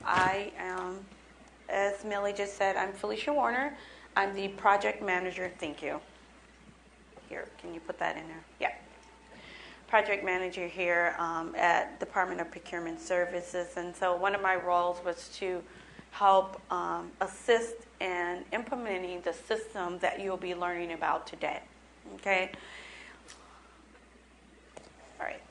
I am, as Millie just said, I'm Felicia Warner. I'm the project manager. Thank you. Here, can you put that in there? Yeah. Project manager here at Department of Procurement Services. And so one of my roles was to help assist in implementing the system that you'll be learning about today. Okay? All right.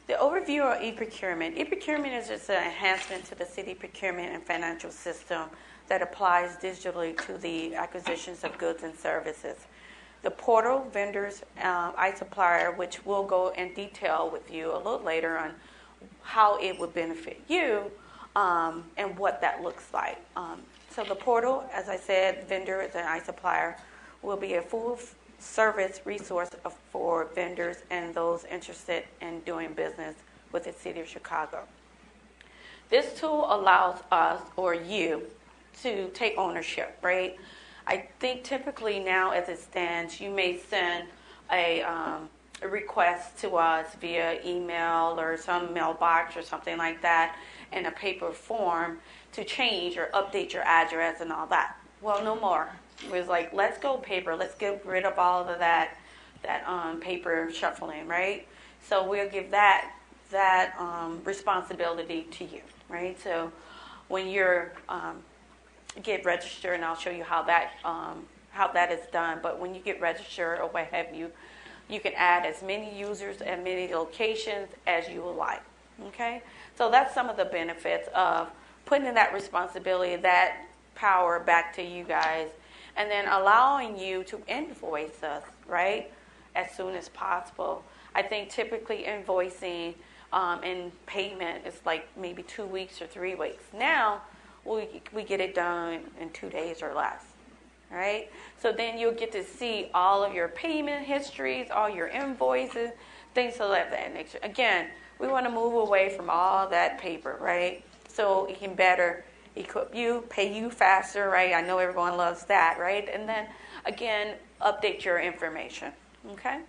The overview of eProcurement. eProcurement is just an enhancement to the city procurement and financial system that applies digitally to the acquisitions of goods and services. The portal, vendors, iSupplier, which we'll go in detail with you a little later on how it would benefit you and what that looks like. So the portal, as I said, vendors and iSupplier will be a full service resource for vendors and those interested in doing business with the city of Chicago. This tool allows us or you to take ownership, right? I think typically now as it stands, you may send a request to us via email or some mailbox or something like that in a paper form to change or update your address and all that. Well, no more. It was like, let's go paper. Let's get rid of all of that paper shuffling, right? So we'll give that responsibility to you, right? So when you're get registered, and I'll show you how that is done. But when you get registered or what have you, you can add as many users and many locations as you would like. Okay, so that's some of the benefits of putting that responsibility, that power back to you guys, and then allowing you to invoice us, right, as soon as possible. I think typically invoicing and payment is like maybe 2 weeks or 3 weeks. Now we get it done in 2 days or less, right? So then you'll get to see all of your payment histories, all your invoices, things of that nature. Again, we want to move away from all that paper, right? So it can better equip you, pay you faster, right? I know everyone loves that, right? And then, again, update your information, okay?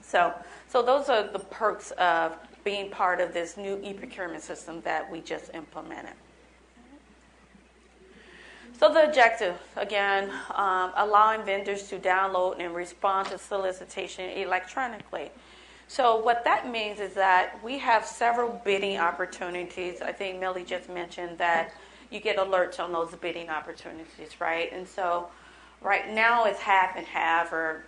So those are the perks of being part of this new eProcurement system that we just implemented. So the objective, again, allowing vendors to download and respond to solicitation electronically. So what that means is that we have several bidding opportunities. I think Millie just mentioned that you get alerts on those bidding opportunities, right? And so right now it's half and half or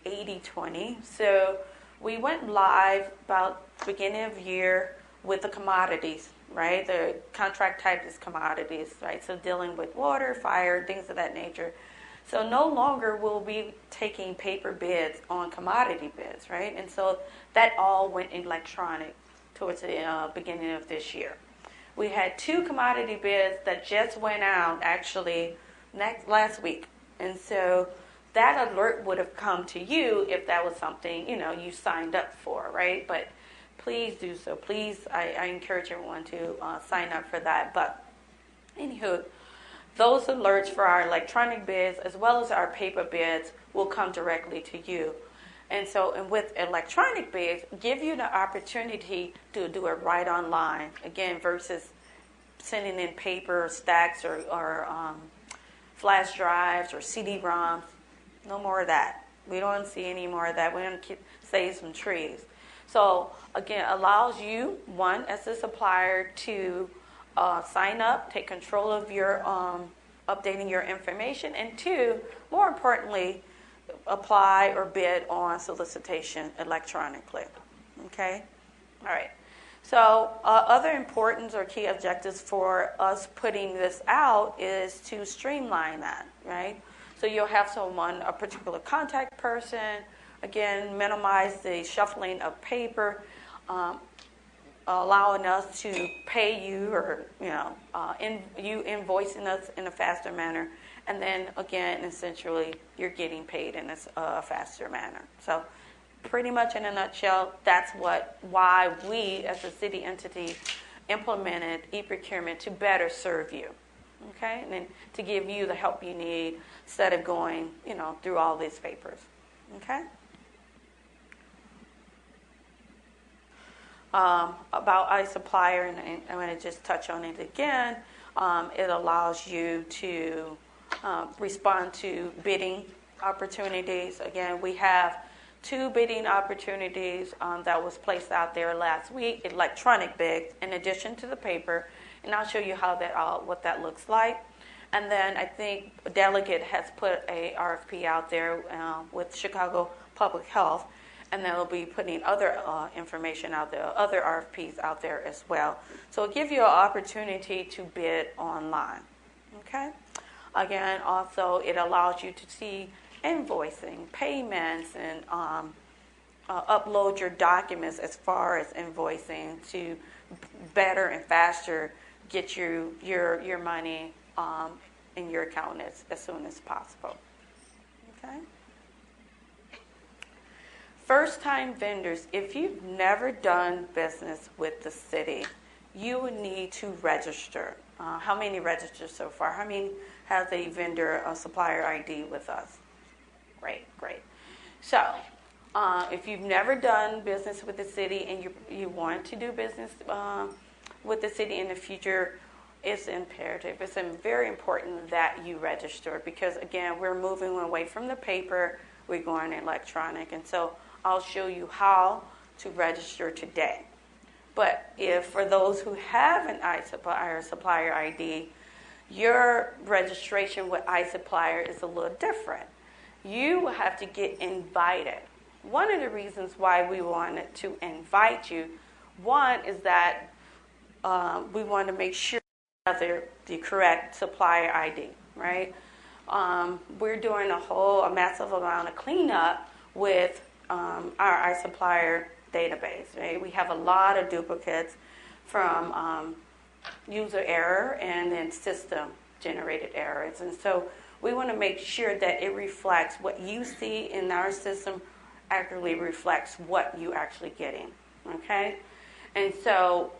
80-20. So we went live about beginning of year with the commodities, right? The contract type is commodities, right? So dealing with water, fire, things of that nature. So no longer will we be taking paper bids on commodity bids, right? And so that all went electronic towards the beginning of this year. We had 2 commodity bids that just went out actually last week. And so that alert would have come to you if that was something, you signed up for, right? But please do so. Please, I encourage everyone to sign up for that. But anywho, those alerts for our electronic bids as well as our paper bids will come directly to you. And with electronic bids, give you the opportunity to do it right online, again, versus sending in paper stacks or flash drives or CD-ROMs. No more of that. We don't see any more of that. We want to save some trees. So, again, allows you, one, as a supplier, to sign up, take control of your updating your information, and 2, more importantly, apply or bid on solicitation electronically. Okay? All right. So other important or key objectives for us putting this out is to streamline that, right? So you'll have a particular contact person, again, minimize the shuffling of paper, allowing us to pay you or, you invoicing us in a faster manner. And then, again, essentially, you're getting paid in a faster manner. So pretty much in a nutshell, that's why we, as a city entity, implemented eProcurement to better serve you, okay? And then to give you the help you need instead of going, through all these papers, okay? about iSupplier, and I'm going to just touch on it again. It allows you to respond to bidding opportunities. Again, we have 2 bidding opportunities that was placed out there last week, electronic bids, in addition to the paper, and I'll show you how that what that looks like. And then I think Delegate has put a RFP out there with Chicago Public Health, and then they'll be putting other information out there, other RFPs out there as well. So it'll give you an opportunity to bid online. Okay. Again, also it allows you to see invoicing, payments, and upload your documents as far as invoicing to better and faster get your money in your account as soon as possible. Okay. First-time vendors, if you've never done business with the city, you would need to register. How many registered so far? How many has a vendor, a supplier ID with us? Great. So, if you've never done business with the city and you want to do business with the city in the future, it's imperative. It's very important that you register because, again, we're moving away from the paper. We're going electronic. And so I'll show you how to register today. But if for those who have an iSupplier supplier ID, your registration with iSupplier is a little different. You will have to get invited. One of the reasons why we wanted to invite you, one is that we want to make sure you have the correct supplier ID, right? We're doing a massive amount of cleanup with our iSupplier database, right? We have a lot of duplicates from user error and then system generated errors. And so we want to make sure that it reflects what you see in our system accurately reflects what you actually getting, okay? And so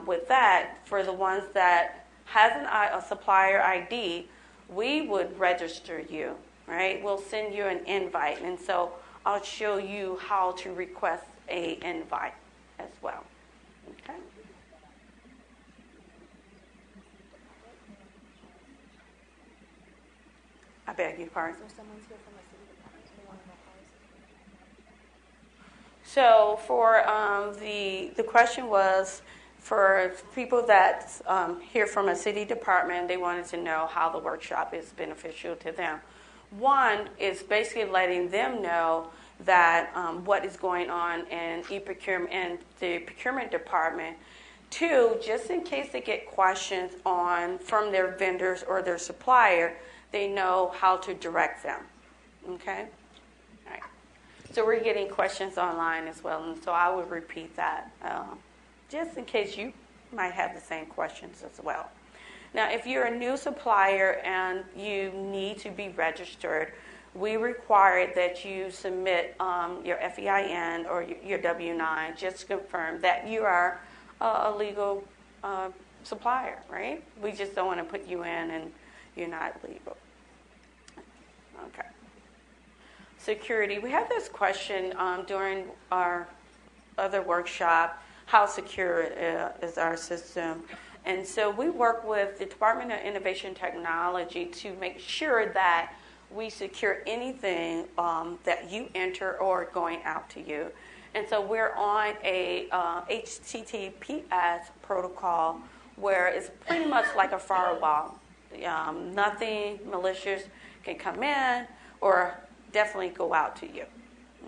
with that, for the ones that has a supplier ID, we would register you, right? We'll send you an invite. And so I'll show you how to request an invite as well, okay? I beg your pardon. So for the question was for people that hear from a city department, they wanted to know how the workshop is beneficial to them. One is basically letting them know that what is going on in eProcurement and the procurement department. Two, just in case they get questions from their vendors or their supplier, they know how to direct them. Okay? All right. So we're getting questions online as well, and so I would repeat that just in case you might have the same questions as well. Now, if you're a new supplier and you need to be registered, we require that you submit your FEIN or your W-9 just to confirm that you are a legal supplier, right? We just don't want to put you in and you're not legal. Okay. Security. We had this question during our other workshop, how secure is our system? And so we work with the Department of Innovation Technology to make sure that we secure anything that you enter or going out to you. And so we're on a HTTPS protocol where it's pretty much like a firewall. Nothing malicious can come in or definitely go out to you.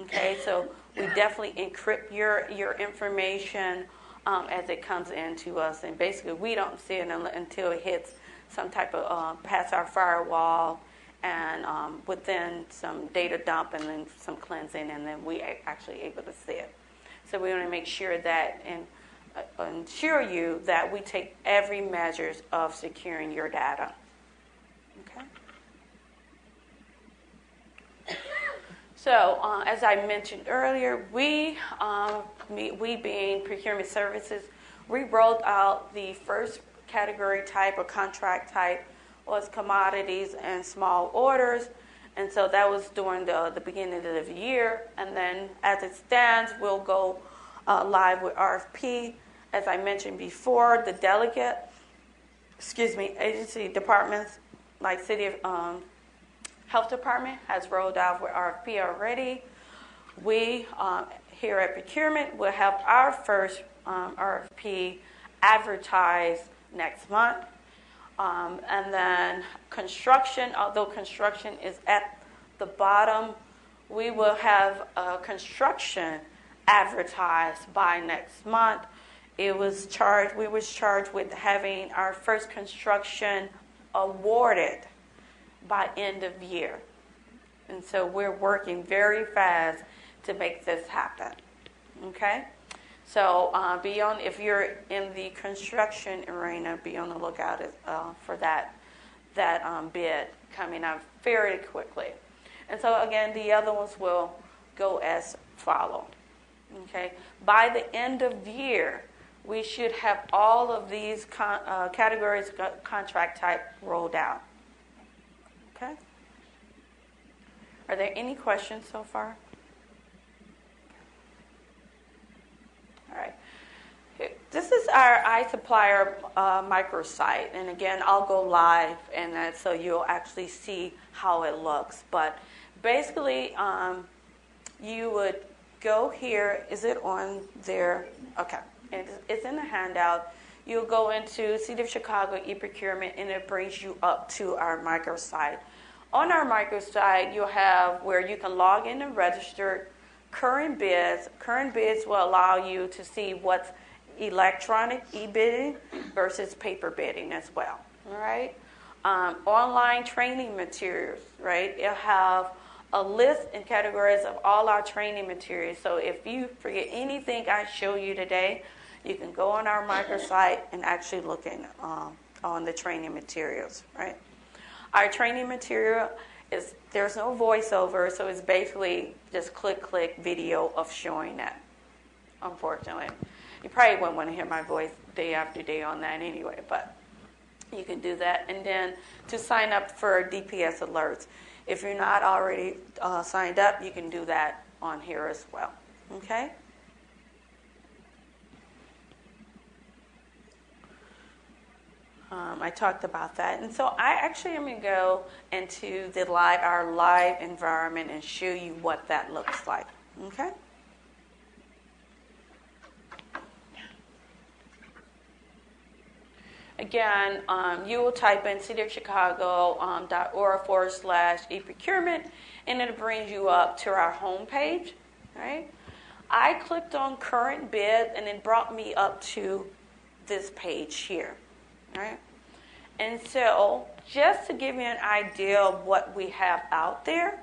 Okay, so we definitely encrypt your information as it comes into us, and basically we don't see it until it hits some type of past our firewall, and within some data dump and then some cleansing, and then we actually able to see it. So we want to make sure that and ensure you that we take every measures of securing your data. Okay. So, as I mentioned earlier, we being procurement services, we rolled out the first category type or contract type was commodities and small orders, and so that was during the beginning of the year. And then, as it stands, we'll go live with RFP. As I mentioned before, the agency departments like City of Health Department has rolled out with RFP already. We here at Procurement will have our first RFP advertised next month. And then construction, although construction is at the bottom, we will have construction advertised by next month. We was charged with having our first construction awarded by end of year. And so we're working very fast to make this happen. Okay? So if you're in the construction arena, be on the lookout for that bid coming up very quickly. And so again, the other ones will go as follow. Okay? By the end of the year, we should have all of these categories contract type rolled out. Okay? Are there any questions so far? All right. This is our iSupplier microsite, and again, I'll go live, and so you'll actually see how it looks. But basically, you would go here. Is it on there? Okay, it's in the handout. You'll go into City of Chicago eProcurement, and it brings you up to our microsite. On our microsite, you'll have where you can log in and register current bids. Current bids will allow you to see what's electronic e-bidding versus paper bidding as well. All right. Online training materials. Right. It'll have a list and categories of all our training materials. So if you forget anything I show you today, you can go on our microsite and actually look in on the training materials. Right. Our training material there's no voiceover, so it's basically just click video of showing that. Unfortunately, you probably wouldn't want to hear my voice day after day on that anyway, but you can do that. And then to sign up for DPS alerts, if you're not already signed up, you can do that on here as well. Okay. I talked about that. And so I actually am going to go into our live environment and show you what that looks like. Okay? Again, you will type in cityofchicago.org/eProcurement, and it brings you up to our home page. Right? I clicked on current bid, and it brought me up to this page here. Right? And so just to give you an idea of what we have out there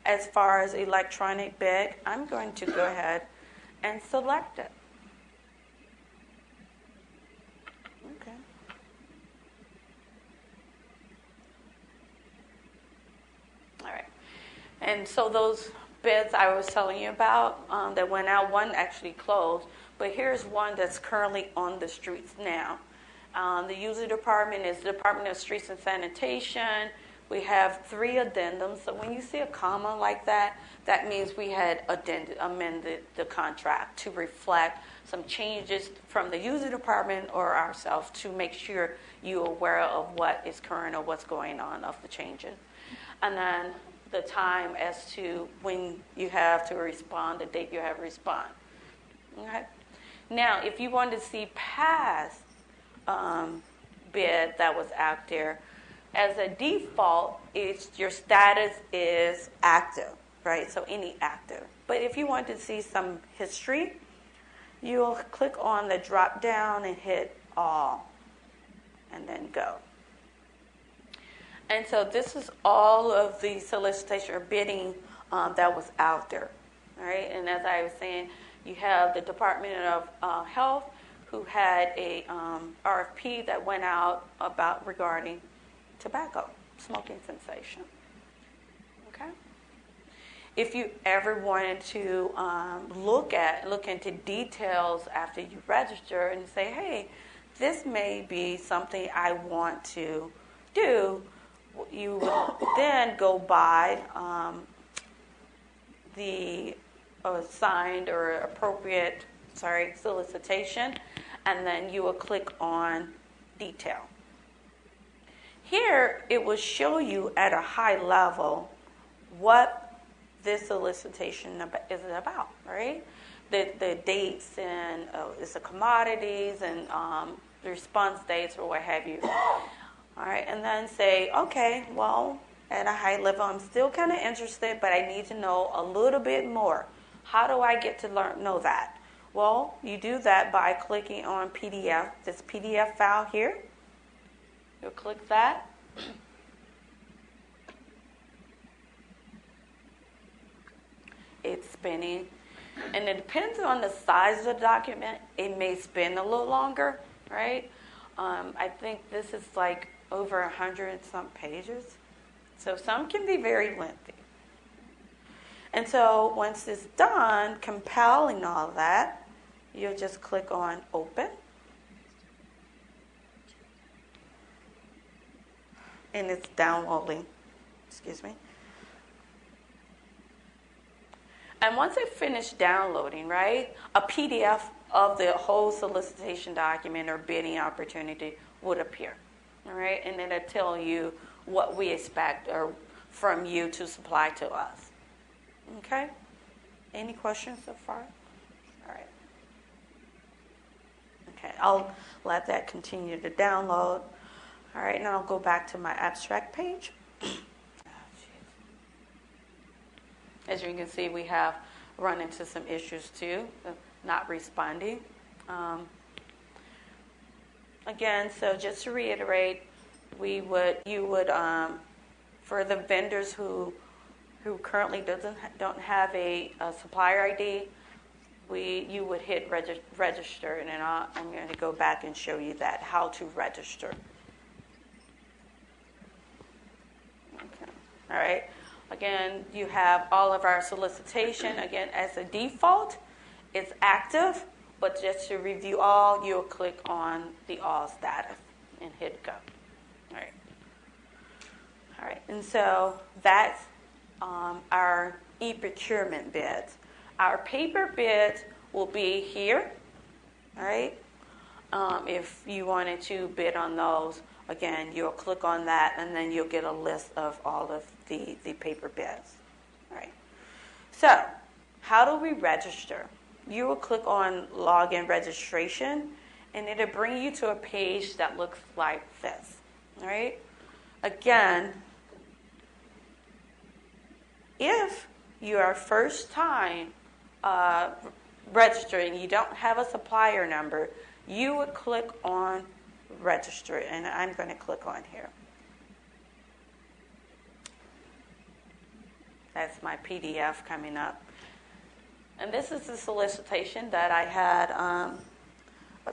as far as electronic bid, I'm going to go ahead and select it. Okay. All right. And so those bids I was telling you about that went out, one actually closed, but here's one that's currently on the streets now. The user department is the Department of Streets and Sanitation. We have 3 addendums. So when you see a comma like that, that means we had amended the contract to reflect some changes from the user department or ourselves to make sure you're aware of what is current or what's going on of the changes. And then the time as to when you have to respond, the date you have to respond. Okay. Now, if you want to see past bid that was out there, as a default, your status is active, right? So any active. But if you want to see some history, you'll click on the drop down and hit all, and then go. And so this is all of the solicitation or bidding that was out there, right? And as I was saying, you have the Department of Health, who had a RFP that went out regarding tobacco, smoking cessation. Okay. If you ever wanted to look into details after you register and say, hey, this may be something I want to do, you would then go by the assigned or appropriate solicitation, and then you will click on detail. Here, it will show you at a high level what this solicitation is about, right? The dates and it's the commodities and the response dates or what have you. All right, and then say, okay, well, at a high level, I'm still kind of interested, but I need to know a little bit more. How do I get to know that? Well, you do that by clicking on PDF, this PDF file here. You'll click that. It's spinning. And it depends on the size of the document. It may spin a little longer, right? I think this is like over 100 and some pages. So some can be very lengthy. And so once it's done compiling all that, you'll just click on open. And it's downloading. Excuse me. And once it finished downloading, right, a PDF of the whole solicitation document or bidding opportunity would appear. All right, and it'll tell you what we expect or from you to supply to us. Okay? Any questions so far? All right. Okay, I'll let that continue to download. All right, now I'll go back to my abstract page. As you can see, we have run into some issues too, not responding. Again, so just to reiterate, you would for the vendors who currently don't have a supplier ID, you would hit register, and then I'm going to go back and show you that how to register. Okay. All right. Again, you have all of our solicitation. Again, as a default, it's active, but just to review all, you'll click on the all status and hit go. All right. All right, and so that's our eProcurement bids. Our paper bids will be here, all right? If you wanted to bid on those, again, you'll click on that, and then you'll get a list of all of the paper bids. All right. So, how do we register? You will click on Login Registration, and it'll bring you to a page that looks like this. All right. Again, if you are first time registering, you don't have a supplier number, you would click on Register, and I'm going to click on here. That's my PDF coming up. And this is the solicitation that I had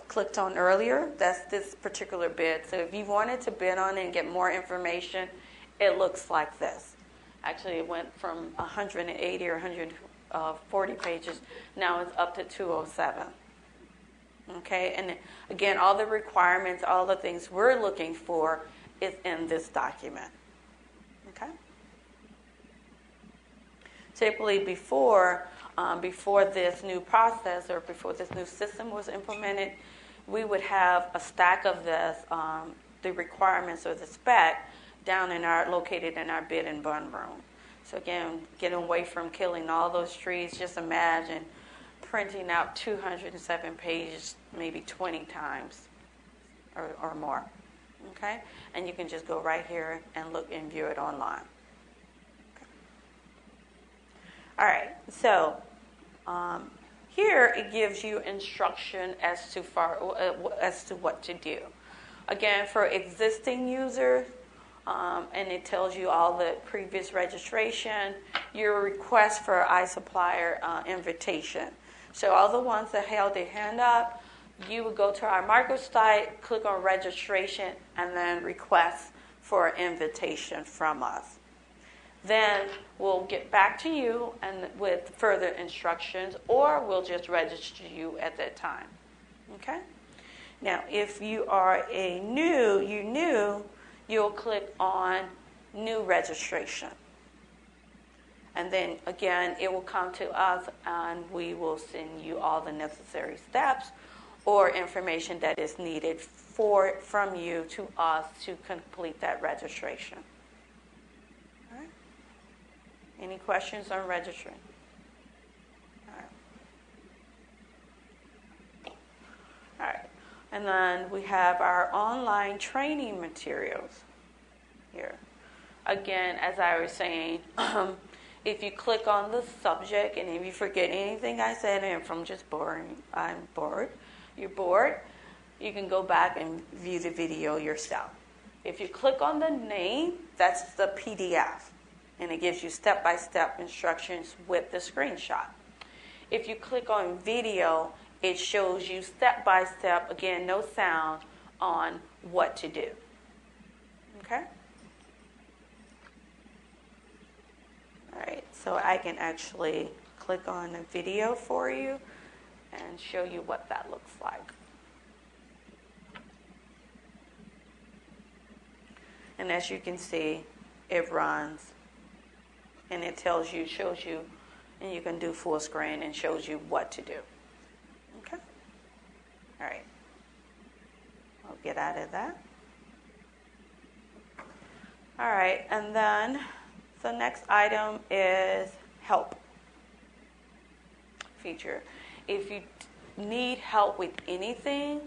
clicked on earlier. That's this particular bid. So if you wanted to bid on it and get more information, it looks like this. Actually, it went from 180 or 140 pages. Now it's up to 207. Okay, and again, all the requirements, all the things we're looking for is in this document. Okay. Typically, before this new process or before this new system was implemented, we would have a stack of this, the requirements or the spec, located in our bid and bun room. So again, getting away from killing all those trees. Just imagine printing out 207 pages maybe 20 times or more. Okay, and you can just go right here and look and view it online. All right, so here it gives you instruction as to what to do. Again, for existing users, and it tells you all the previous registration, your request for iSupplier invitation. So all the ones that held their hand up, you would go to our microsite, click on registration, and then request for an invitation from us. Then we'll get back to you and with further instructions, or we'll just register you at that time. Okay? Now, if you are you'll click on New Registration. And then again, it will come to us and we will send you all the necessary steps or information that is needed from you to us to complete that registration. All right. Any questions on registering? All right. All right. And then we have our online training materials here. Again, as I was saying, if you click on the subject and if you forget anything I said and from just boring, I'm bored, you're bored, you can go back and view the video yourself. If you click on the name, that's the PDF, and it gives you step-by-step instructions with the screenshot. If you click on video, it shows you step-by-step, again, no sound, on what to do. Okay? All right, so I can actually click on a video for you and show you what that looks like. And as you can see, it runs and it tells you, shows you, and you can do full screen and shows you what to do. Okay? All right. I'll get out of that. All right, and then the next item is help feature. If you need help with anything,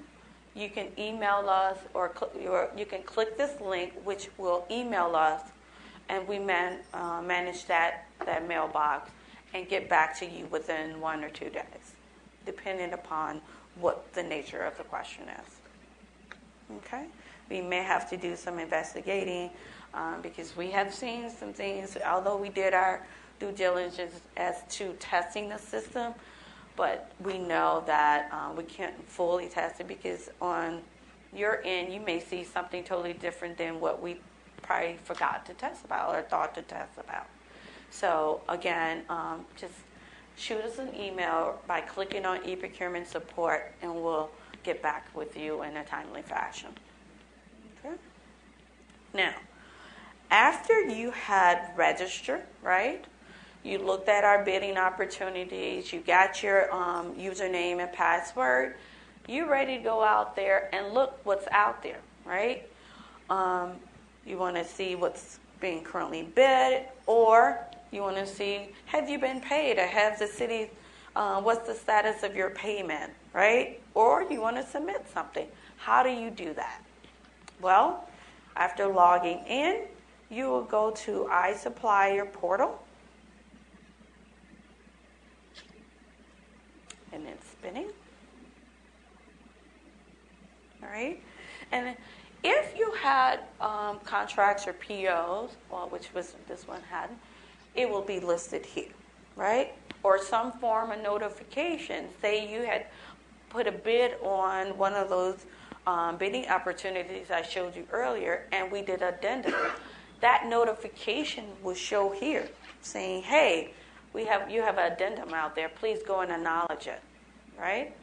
you can email us or you can click this link, which will email us, and we manage that mailbox and get back to you within 1 or 2 days, depending upon what the nature of the question is. Okay? We may have to do some investigating because we have seen some things, although we did our due diligence as to testing the system, but we know that we can't fully test it because on your end, you may see something totally different than what we probably forgot to test about or thought to test about. So again, just shoot us an email by clicking on eProcurement support, and we'll get back with you in a timely fashion. Okay? Now, after you had registered, right? You looked at our bidding opportunities, you got your username and password, you're ready to go out there and look what's out there, right? You want to see what's being currently bid, or you want to see, have you been paid, or have the city, what's the status of your payment, right? Or you want to submit something. How do you do that? Well, after logging in, you will go to iSupplier portal. And it's spinning. All right. And if you had contracts or POs, well, which was this one had, it will be listed here, right? Or some form of notification. Say you had put a bid on one of those bidding opportunities I showed you earlier, and we did addendum. That notification will show here, saying, "Hey, you have an addendum out there. Please go and acknowledge it." Right?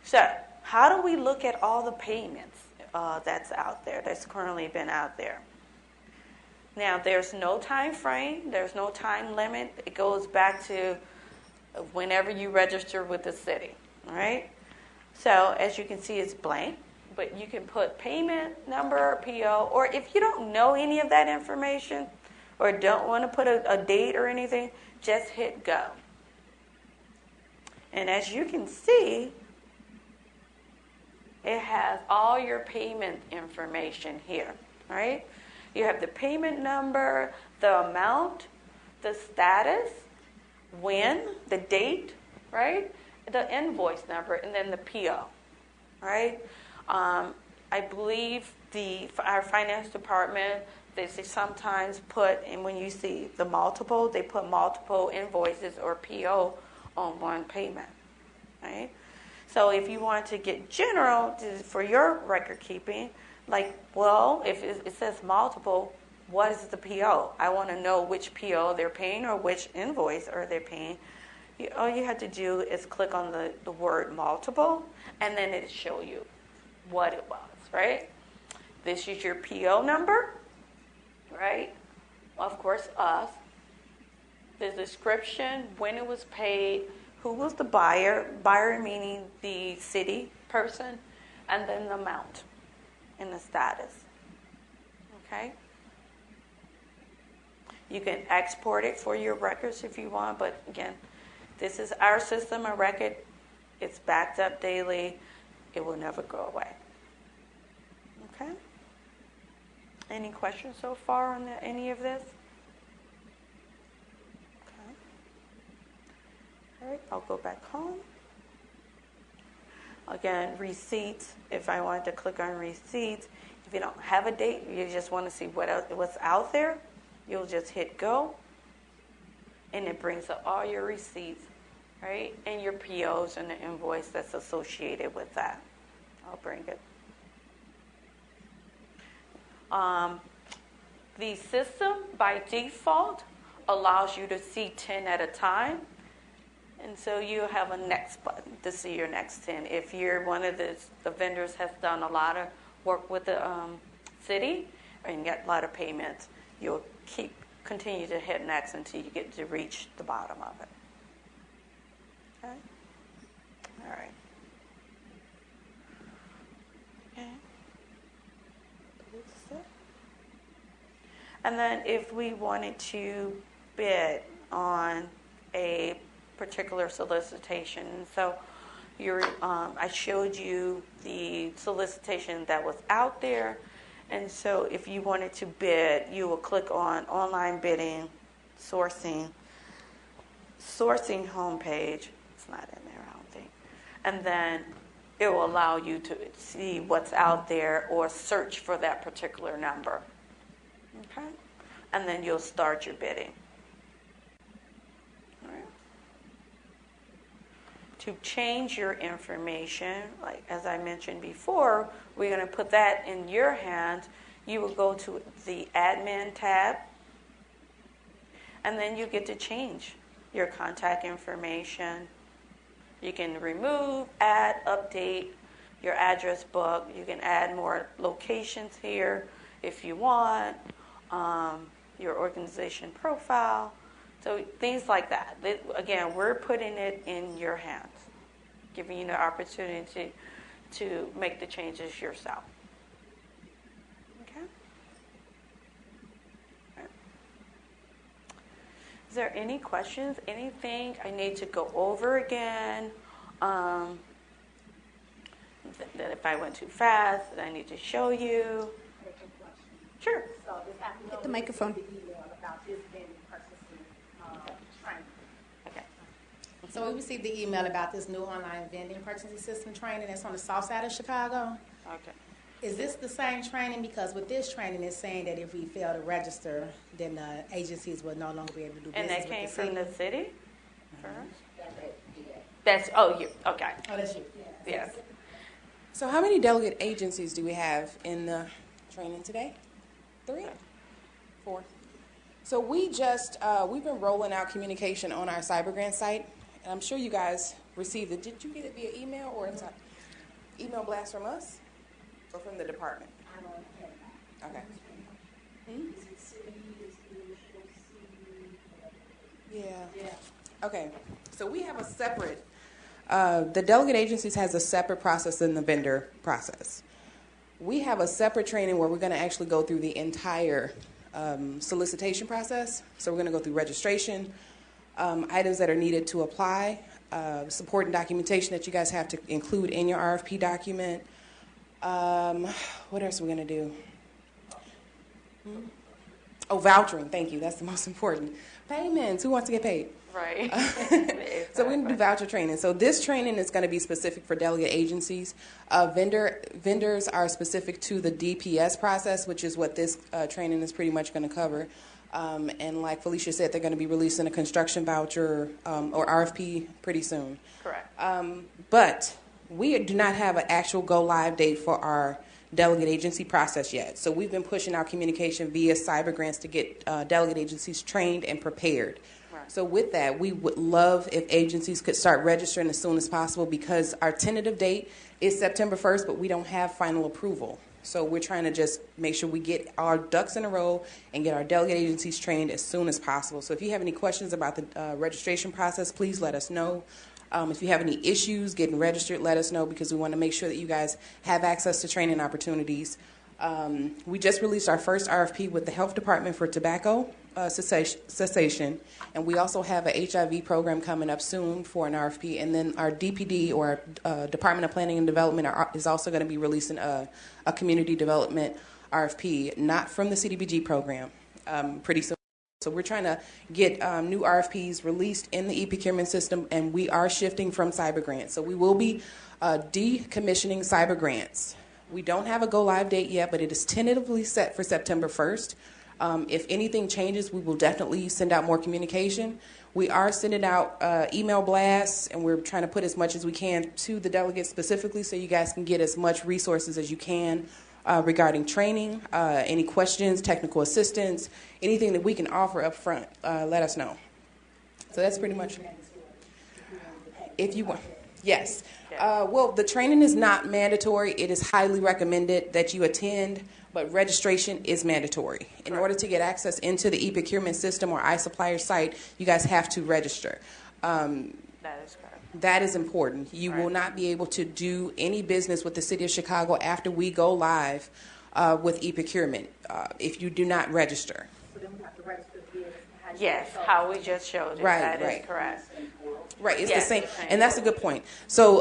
So, how do we look at all the payments that's out there, that's currently been out there? Now, there's no time frame. There's no time limit. It goes back to whenever you register with the city. All right? So, as you can see, it's blank. But you can put payment number or PO, or if you don't know any of that information or don't want to put a date or anything, just hit go. And as you can see, it has all your payment information here, right? You have the payment number, the amount, the status, when, the date, right? The invoice number, and then the PO, right? I believe our finance department, they sometimes put, and when you see the multiple, they put multiple invoices or PO on one payment, right? So if you want to get general for your record keeping, like, well, if it says multiple, what is the PO? I want to know which PO they're paying or which invoice are they paying. All you have to do is click on the word multiple, and then it'll show you what it was, right? This is your PO number, right? Of course, us. the description, when it was paid, who was the buyer meaning the city person, and then the amount and the status. Okay? You can export it for your records if you want, but again, this is our system of record. It's backed up daily. It will never go away. Okay? Any questions so far on any of this? Okay. All right, I'll go back home. Again, receipts. If I wanted to click on receipts, if you don't have a date, you just want to see what's out there, you'll just hit go, and it brings up all your receipts, right, and your POs and the invoice that's associated with that. I'll bring it. The system, by default, allows you to see 10 at a time. And so you have a next button to see your next 10. If you're one of the vendors has done a lot of work with the city and get a lot of payments, you'll continue to hit next until you get to reach the bottom of it. Okay? All right. Okay. And then if we wanted to bid on a particular solicitation, so I showed you the solicitation that was out there, and so if you wanted to bid, you will click on online bidding, sourcing homepage. It's not in there, I don't think. And then it will allow you to see what's out there or search for that particular number. Okay? And then you'll start your bidding. All right. To change your information, like as I mentioned before, we're going to put that in your hands. You will go to the admin tab, and then you get to change your contact information. You can remove, add, update your address book. You can add more locations here if you want. Your organization profile. So things like that. Again, we're putting it in your hands, giving you the opportunity to make the changes yourself. Okay? Right. Is there any questions? Anything I need to go over again? That if I went too fast, that I need to show you? Sure. So Get the microphone. Okay. So we received the email about this new online vending purchasing system training that's on the south side of Chicago. Okay. Is this the same training? Because with this training, it's saying that if we fail to register, then the agencies will no longer be able to do business And that came with the city. from the city? Mm-hmm. That's, oh, you, okay. Oh, that's you. Yes. So how many delegate agencies do we have in the training today? 3? 4. So we've been rolling out communication on our CyberGrant site, and I'm sure you guys received it. Did you get it via email or email blast from us or from the department? Okay. Yeah. Okay. So we have a separate, the delegate agencies has a separate process than the vendor process. We have a separate training where we're going to actually go through the entire solicitation process. So we're going to go through registration, items that are needed to apply, support and documentation that you guys have to include in your RFP document. What else are we going to do? Oh, vouchering. Thank you. That's the most important. Payments. Who wants to get paid? Right. So we're going to do voucher training. So this training is going to be specific for delegate agencies. Vendors are specific to the DPS process, which is what this training is pretty much going to cover. And like Felicia said, they're going to be releasing a construction voucher or RFP pretty soon. Correct. But we do not have an actual go-live date for our delegate agency process yet. So we've been pushing our communication via CyberGrants to get delegate agencies trained and prepared. Right. So with that, we would love if agencies could start registering as soon as possible because our tentative date is September 1st, but we don't have final approval. So we're trying to just make sure we get our ducks in a row and get our delegate agencies trained as soon as possible. So if you have any questions about the registration process, please let us know. If you have any issues getting registered, let us know, because we want to make sure that you guys have access to training opportunities. We just released our first RFP with the Health Department for tobacco cessation, and we also have an HIV program coming up soon for an RFP, and then our DPD, or Department of Planning and Development, is also going to be releasing a community development RFP, not from the CDBG program, pretty soon. So we're trying to get new RFPs released in the eProcurement system, and we are shifting from cyber grants. So we will be decommissioning cyber grants. We don't have a go-live date yet, but it is tentatively set for September 1st. If anything changes, we will definitely send out more communication. We are sending out email blasts, and we're trying to put as much as we can to the delegates specifically, so you guys can get as much resources as you can regarding training, any questions, technical assistance, anything that we can offer up front. Let us know. So that's pretty much it. If you want. Yes. Well, the training is not mandatory. It is highly recommended that you attend, but registration is mandatory. In order to get access into the eProcurement system or iSupplier site, you guys have to register. That is correct. That is important. You will not be able to do any business with the City of Chicago after we go live with eProcurement if you do not register. So then we have to register the business. Yes, how we just showed it. That is correct. Right, it's the same, and that's a good point. So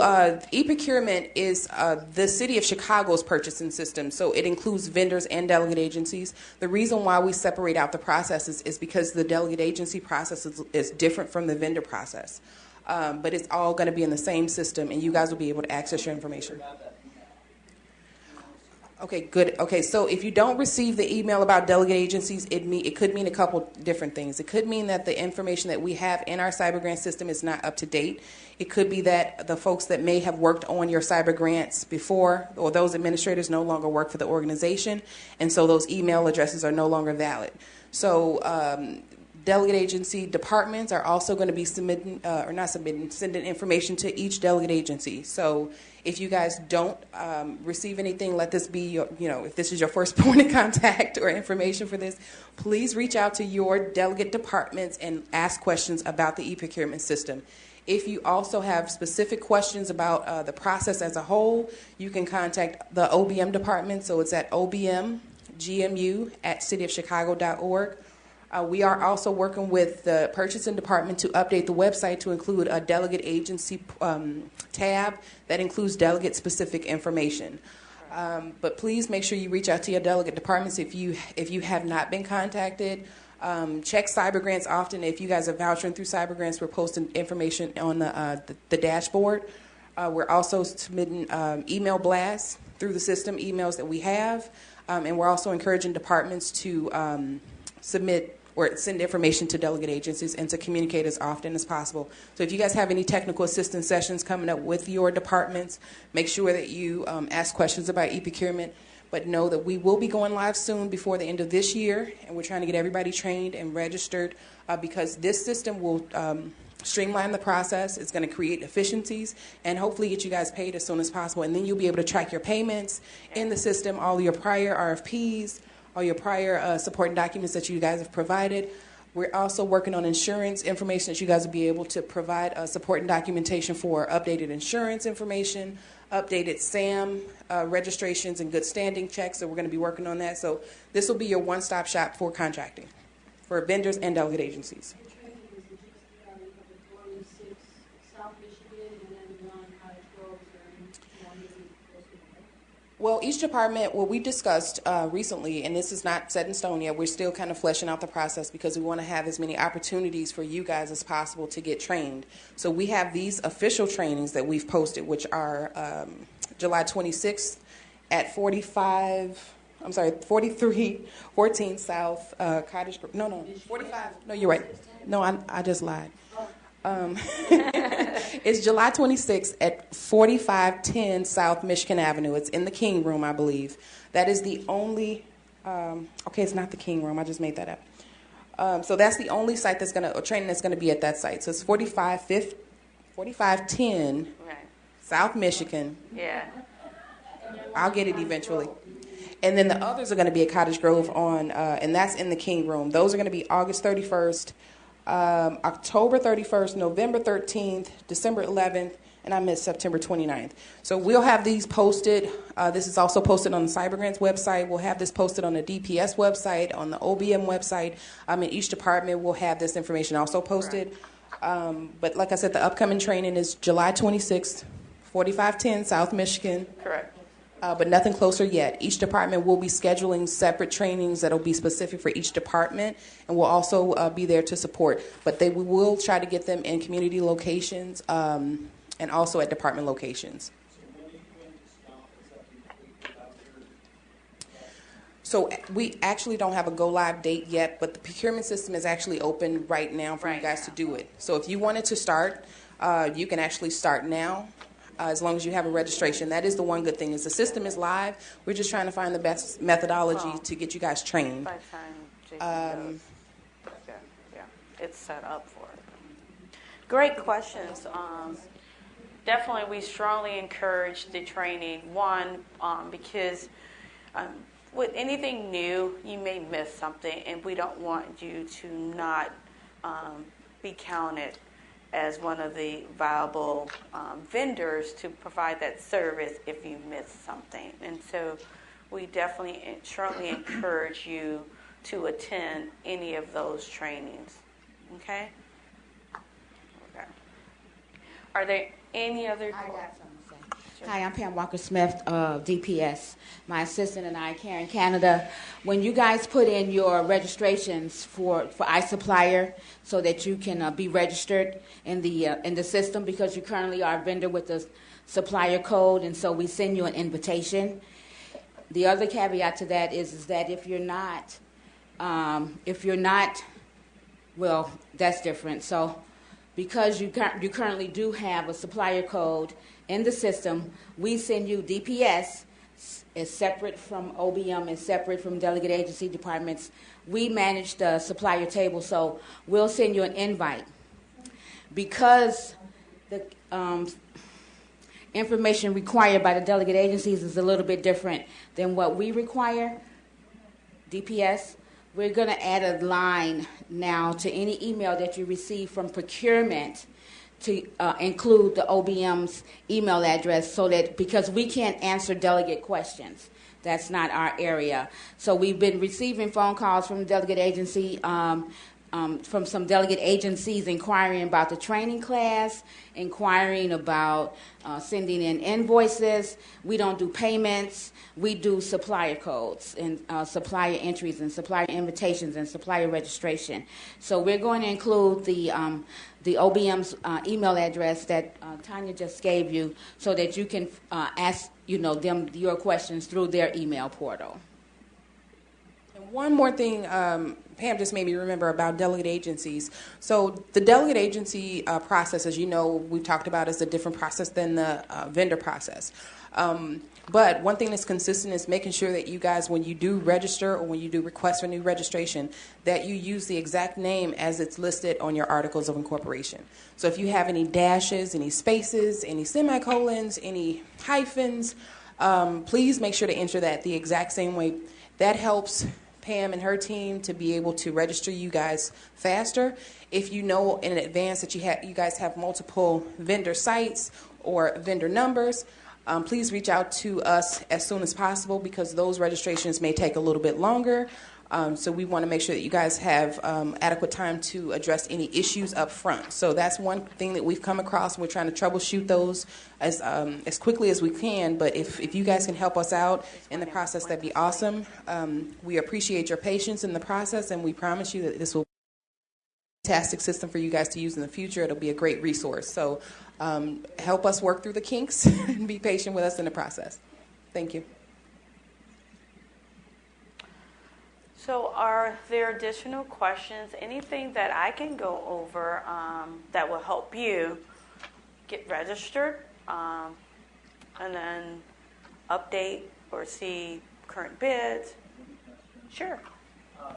eProcurement is the City of Chicago's purchasing system, so it includes vendors and delegate agencies. The reason why we separate out the processes is because the delegate agency process is different from the vendor process. But it's all going to be in the same system, and you guys will be able to access your information. Okay, good. Okay, so if you don't receive the email about delegate agencies, it could mean a couple different things. It could mean that the information that we have in our cyber grant system is not up to date. It could be that the folks that may have worked on your cyber grants before, or those administrators, no longer work for the organization, and so those email addresses are no longer valid. So delegate agency departments are also going to be sending information to each delegate agency. So if you guys don't receive anything, let this be your, if this is your first point of contact or information for this, please reach out to your delegate departments and ask questions about the eProcurement system. If you also have specific questions about the process as a whole, you can contact the OBM department. So it's at obmgmu@cityofchicago.org. We are also working with the purchasing department to update the website to include a delegate agency tab that includes delegate specific information. But please make sure you reach out to your delegate departments if you have not been contacted. Check cyber grants often. If you guys are vouchering through cyber grants, we're posting information on the dashboard. We're also submitting email blasts through the system, emails that we have, and we're also encouraging departments to submit or send information to delegate agencies and to communicate as often as possible. So if you guys have any technical assistance sessions coming up with your departments, make sure that you ask questions about eProcurement, but know that we will be going live soon before the end of this year, and we're trying to get everybody trained and registered because this system will streamline the process. It's going to create efficiencies and hopefully get you guys paid as soon as possible, and then you'll be able to track your payments in the system, all your prior RFPs, all your prior supporting documents that you guys have provided. We're also working on insurance information that you guys will be able to provide supporting documentation for updated insurance information, updated SAM registrations, and good standing checks. So we're going to be working on that. So this will be your one-stop shop for contracting for vendors and delegate agencies. Well, each department, what we discussed recently, and this is not set in stone yet, we're still kind of fleshing out the process because we want to have as many opportunities for you guys as possible to get trained. So we have these official trainings that we've posted, which are July 26th at 4314 South Cottage Grove. No, 45. No, you're right. No, I just lied. It's July 26th at 4510 South Michigan Avenue. It's in the King Room, I believe. That is the only, okay, it's not the King Room. I just made that up. So that's the only site that's going to, or training that's going to be at that site. So it's 4510 South Michigan. Yeah. I'll get it eventually. And then the others are going to be at Cottage Grove and that's in the King Room. Those are going to be August 31st, October 31st, November 13th, December 11th, and I missed September 29th. So we'll have these posted. This is also posted on the CyberGrants website. We'll have this posted on the DPS website, on the OBM website. In each department will have this information also posted. But like I said, the upcoming training is July 26th, 4510 South Michigan. Correct. But nothing closer yet. Each department will be scheduling separate trainings that will be specific for each department, and we'll also be there to support. But we will try to get them in community locations and also at department locations. So we actually don't have a go-live date yet, but the procurement system is actually open right now for you guys to do it. So if you wanted to start, you can actually start now. As long as you have a registration. That is the one good thing, is the system is live. We're just trying to find the best methodology to get you guys trained. By the time Jason goes, yeah, it's set up for it. Great questions. Definitely, we strongly encourage the training. One, because with anything new, you may miss something, and we don't want you to not be counted as one of the viable vendors to provide that service if you miss something. And so we definitely strongly encourage you to attend any of those trainings. Okay? Okay. Are there any other I got something to say. Hi, I'm Pam Walker-Smith of DPS. My assistant and I, Karen Canada. When you guys put in your registrations for iSupplier so that you can be registered in the system, because you currently are a vendor with the supplier code, and so we send you an invitation. The other caveat to that is that if you're not, well, that's different. So because you currently do have a supplier code in the system, we send you DPS. Is separate from OBM, is separate from delegate agency departments. We manage the supplier table, so we'll send you an invite. Because the information required by the delegate agencies is a little bit different than what we require, DPS, we're going to add a line now to any email that you receive from procurement to include the OBM's email address, so that, because we can't answer delegate questions. That's not our area. So we've been receiving phone calls from the delegate agency, from some delegate agencies inquiring about the training class, inquiring about sending in invoices. We don't do payments. We do supplier codes and supplier entries and supplier invitations and supplier registration. So we're going to include the OBM's email address that Tanya just gave you, so that you can ask them your questions through their email portal. And one more thing, Pam just made me remember about delegate agencies. So the delegate agency process, as you know, we've talked about, is a different process than the vendor process. But one thing that's consistent is making sure that you guys, when you do register or when you do request for new registration, that you use the exact name as it's listed on your articles of incorporation. So if you have any dashes, any spaces, any semicolons, any hyphens, please make sure to enter that the exact same way. That helps Pam and her team to be able to register you guys faster. If you know in advance that you guys have multiple vendor sites or vendor numbers, please reach out to us as soon as possible, because those registrations may take a little bit longer. So we want to make sure that you guys have adequate time to address any issues up front. So that's one thing that we've come across, and we're trying to troubleshoot those as quickly as we can. But if you guys can help us out in the process, that'd be awesome. We appreciate your patience in the process, and we promise you that this will be a fantastic system for you guys to use in the future. It'll be a great resource. So help us work through the kinks and be patient with us in the process. Thank you. So are there additional questions, anything that I can go over that will help you get registered and then update or see current bids? Sure. I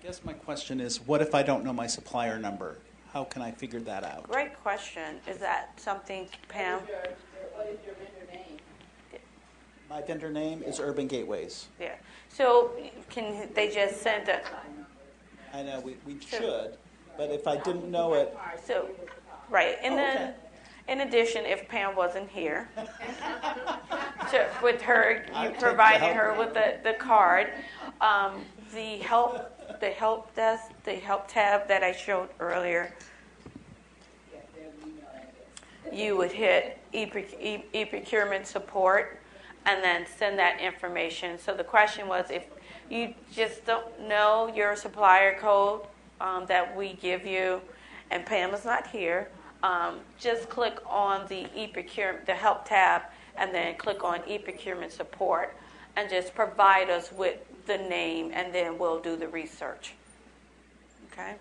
guess my question is, what if I don't know my supplier number? How can I figure that out? Great question. Is that something, Pam? What is your vendor name? My vendor name is Urban Gateways. Yeah. So can they just send a, I know we should, but if I didn't know it, so, right. And then, okay. in addition, if Pam wasn't here, so with her, I'll you take the provided help. her with the card, the help desk, the help tab that I showed earlier, you would hit eProcurement support and then send that information. So the question was, if you just don't know your supplier code that we give you, and Pam is not here, just click on the eProcurement, the help tab, and then click on eProcurement support, and just provide us with the name, and then we'll do the research. Okay.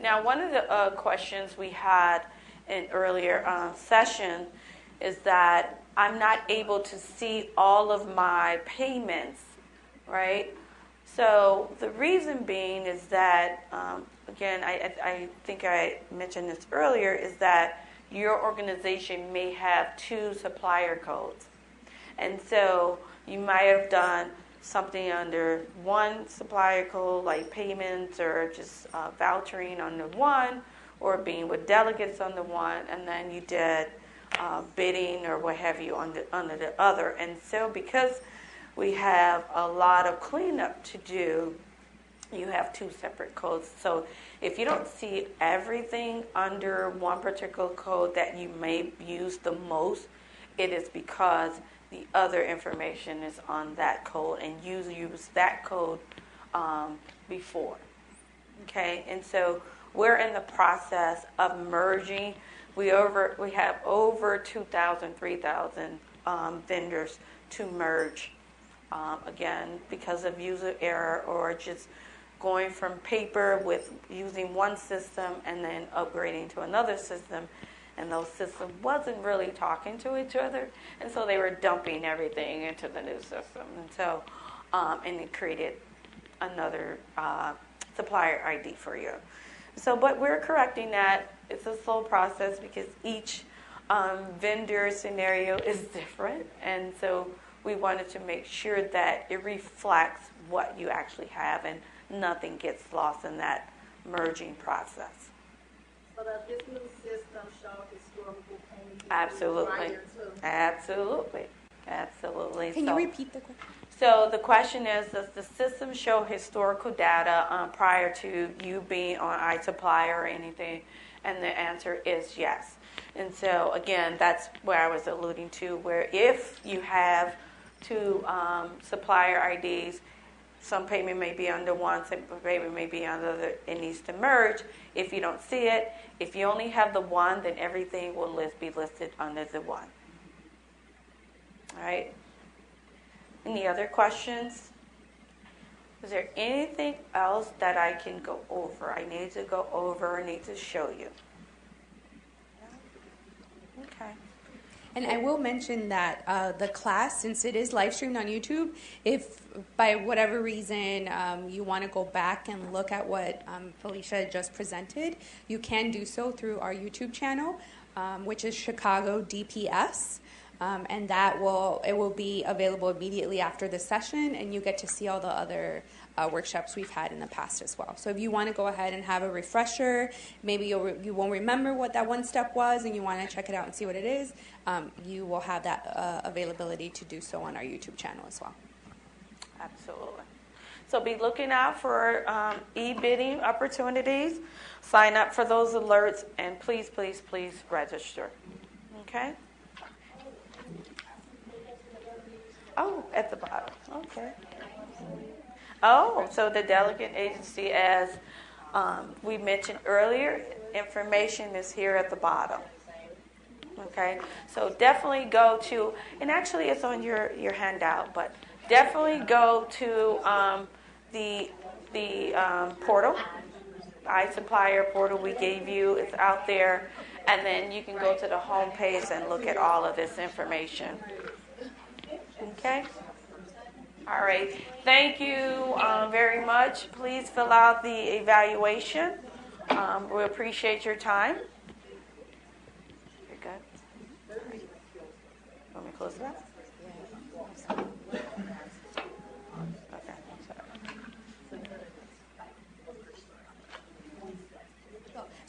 Now, one of the questions we had in earlier session is that I'm not able to see all of my payments, right? So the reason being is that, again, I think I mentioned this earlier, is that your organization may have 2 supplier codes. And so you might have done something under one supplier code, like payments or just vouchering on the one, or being with delegates on the one, and then you did bidding or what have you under the other. And so because we have a lot of cleanup to do, you have 2 separate codes. So if you don't see everything under one particular code that you may use the most, it is because the other information is on that code, and you use that code before. Okay, and so we're in the process of merging. We have over 2,000, 3,000 vendors to merge. Again, because of user error or just going from paper with using one system and then upgrading to another system, and those systems wasn't really talking to each other, and so they were dumping everything into the new system, and so and it created another supplier ID for you. So, but we're correcting that. It's a slow process because each vendor scenario is different, and so we wanted to make sure that it reflects what you actually have and nothing gets lost in that merging process. So does this new system show historical payments? Absolutely. Prior to- Absolutely. Can you repeat the question? So the question is, does the system show historical data prior to you being on iSupplier or anything? And the answer is yes. And so again, that's where I was alluding to, where if you have 2 supplier IDs, some payment may be under one, some payment may be under the other. It needs to merge. If you don't see it, if you only have the one, then everything will be listed under the one. All right. Any other questions? Is there anything else that I can go over? I need to go over, I need to show you. Okay. And I will mention that the class, since it is live streamed on YouTube, if by whatever reason you want to go back and look at what Felicia just presented, you can do so through our YouTube channel, which is Chicago DPS. And it will be available immediately after the session, and you get to see all the other workshops we've had in the past as well. So if you want to go ahead and have a refresher, maybe you won't remember what that one step was, and you want to check it out and see what it is, you will have that availability to do so on our YouTube channel as well. Absolutely. So be looking out for e-bidding opportunities. Sign up for those alerts, and please, please, please register. Okay? Oh, at the bottom. Okay. Oh, so the delegate agency, as we mentioned earlier, information is here at the bottom. Okay, so definitely go to, and actually it's on your handout, but definitely go to the portal, iSupplier portal we gave you. It's out there, and then you can go to the home page and look at all of this information. Okay? All right. Thank you very much. Please fill out the evaluation. We appreciate your time. You're good? All right. Want me to close it up? Yeah.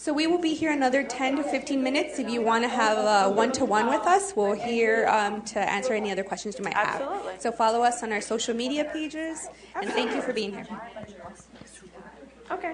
So we will be here another 10 to 15 minutes. If you want to have a one-to-one with us, we're here to answer any other questions you might have. Absolutely. So follow us on our social media pages, and thank you for being here. Okay.